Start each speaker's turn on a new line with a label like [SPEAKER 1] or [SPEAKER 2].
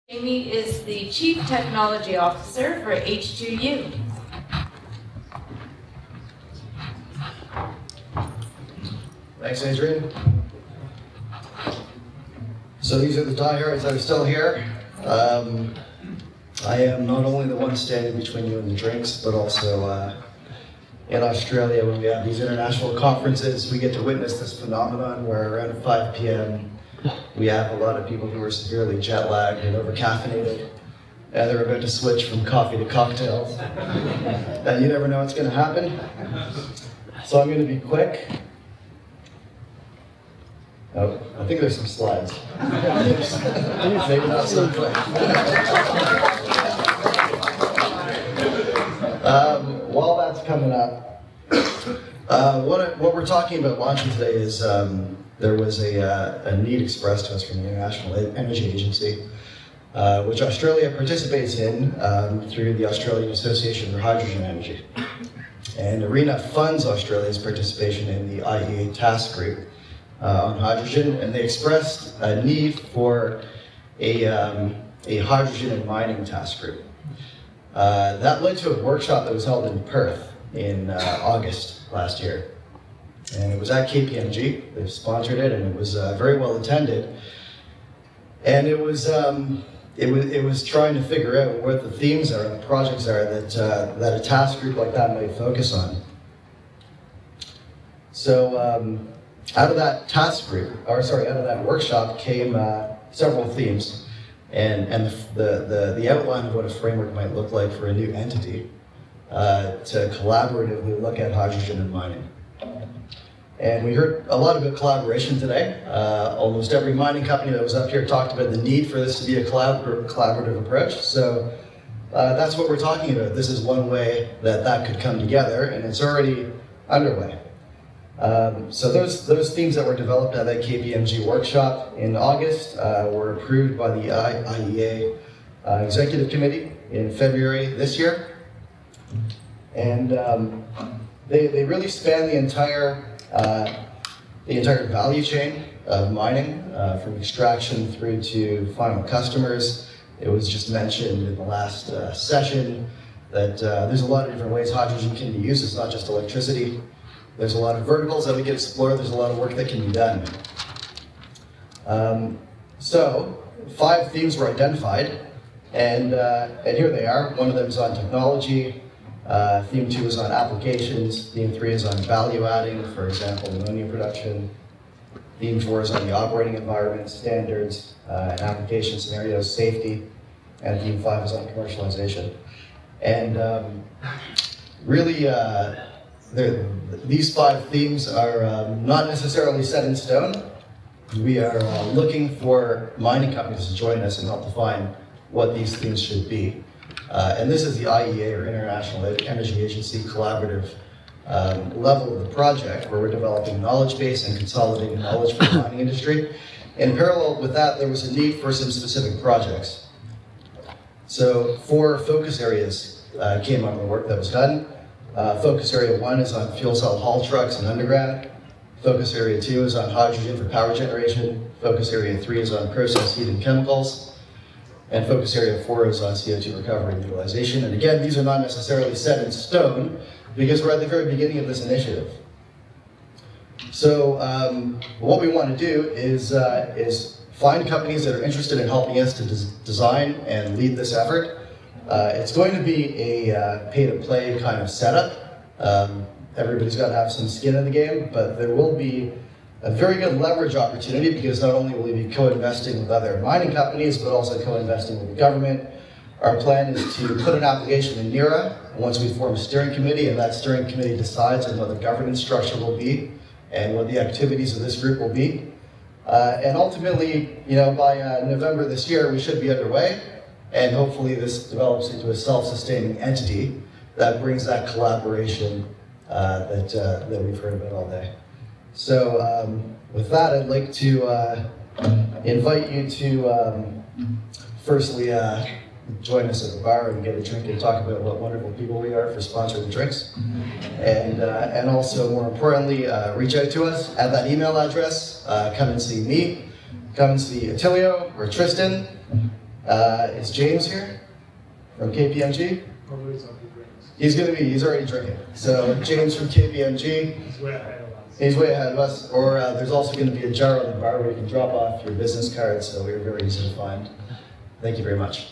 [SPEAKER 1] Amy is the Chief Technology Officer for H2U.
[SPEAKER 2] Thanks, Adrian. So these are the diehards that are still here. I am not only the one standing between you and the drinks, but also in Australia, when we have these international conferences, we get to witness this phenomenon where around 5 p.m. we have a lot of people who are severely jet lagged and over-caffeinated, and they're about to switch from coffee to cocktails. And you never know what's going to happen. So I'm going to be quick. Oh, I think there's some slides. Maybe not so quick. While that's coming up, what we're talking about launching today is there was a need expressed to us from the International Energy Agency, which Australia participates in through the Australian Association for Hydrogen Energy. And ARENA funds Australia's participation in the IEA task group on hydrogen, and they expressed a need for a hydrogen and mining task group. That led to a workshop that was held in Perth in August last year. And it was at KPMG. They sponsored it, and it was very well attended. And it was trying to figure out what the themes are and the projects are that a task group like that might focus on. So out of that task group, out of that workshop came several themes, and the outline of what a framework might look like for a new entity to collaboratively look at hydrogen and mining. And we heard a lot about collaboration today. Almost every mining company that was up here talked about the need for this to be a collaborative approach. So that's what we're talking about. This is one way that could come together, and it's already underway. So those themes that were developed at that KPMG workshop in August were approved by the IEA Executive Committee in February this year. And they really span the entire value chain of mining, from extraction through to final customers. It was just mentioned in the last session that there's a lot of different ways hydrogen can be used. It's not just electricity. There's a lot of verticals that we can explore. There's a lot of work that can be done. So 5 themes were identified, and here they are. One of them is on technology. Theme 2 is on applications. Theme 3 is on value adding, for example, ammonia production. Theme 4 is on the operating environment, standards, and application scenarios, safety. And Theme 5 is on commercialization. And really, these 5 themes are not necessarily set in stone. We are looking for mining companies to join us and help define what these themes should be. And this is the IEA, or International Energy Agency, collaborative level of the project, where we're developing knowledge base and consolidating knowledge for the mining industry. In parallel with that, there was a need for some specific projects. So 4 focus areas came out of the work that was done. Focus area 1 is on fuel cell haul trucks and underground. Focus area 2 is on hydrogen for power generation. Focus area 3 is on process heat and chemicals. And focus area 4 is on CO2 recovery and utilization. And again, these are not necessarily set in stone because we're at the very beginning of this initiative. So what we want to do is find companies that are interested in helping us to design and lead this effort. It's going to be a pay-to-play kind of setup. Everybody's got to have some skin in the game, but there will be a very good leverage opportunity because not only will we be co-investing with other mining companies, but also co-investing with the government. Our plan is to put an application in NERA once we form a steering committee, and that steering committee decides on what the governance structure will be and what the activities of this group will be. And ultimately, by November this year, we should be underway, and hopefully this develops into a self-sustaining entity that brings that collaboration that we've heard about all day. So with that, I'd like to invite you to firstly join us at the bar and get a drink and talk about what wonderful people we are for sponsoring the drinks. And also, more importantly, reach out to us at that email address. Come and see me, come and see Attilio or Tristan, Is James here from KPMG?
[SPEAKER 3] Probably something drinks.
[SPEAKER 2] He's already drinking. So James from KPMG,
[SPEAKER 3] He's way ahead of us.
[SPEAKER 2] he's way ahead of us. Or there's also going to be a jar on the bar where you can drop off your business cards, so we're very easy to find. Thank you very much.